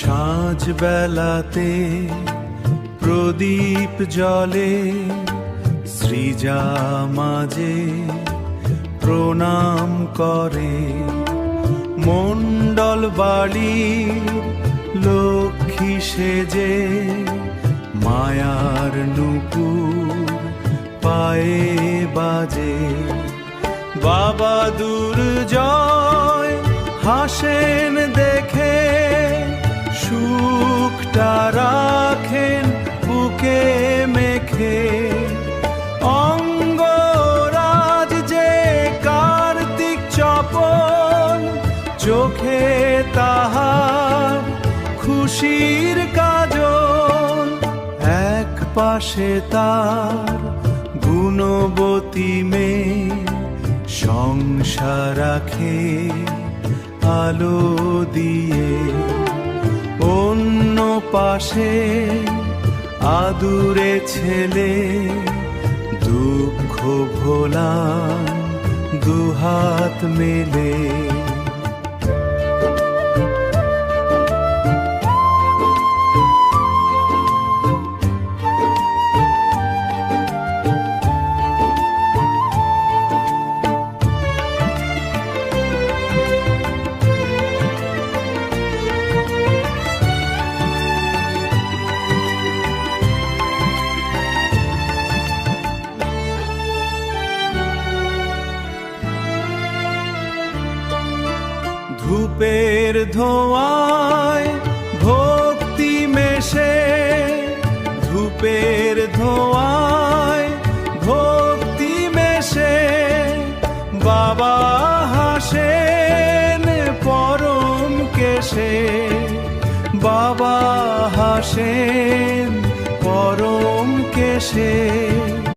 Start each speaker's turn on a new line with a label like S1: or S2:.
S1: সাঁঝ বেলাতে প্রদীপ জলে সৃজা মাঝে প্রণাম করে। মণ্ডল বাড়ির লক্ষ্মী সেজে মায়ার নূপুর পায়ে বাজে। বাবা দুর্জয় হাসেন দেখে, সুখটা রাখেন বুকে মেখে। অঙ্গরাজ যে কার্তিক চপন, চোখে তাহার খুশির কাজল। এক পাশে তার গুণবতী মেয়ে, সংসার রাখে আলো দিয়ে। অন্য পাশে আদুরে ছেলে, দুঃখ ভোলান দুহাত মেলে। ধূপের ধোঁয়ায় ভক্তি মেশে, ধূপের ধোঁয়ায় ভক্তি মেশে। বাবা হাসেন পরম কেশে, বাবা হাসেন পরম কেশে।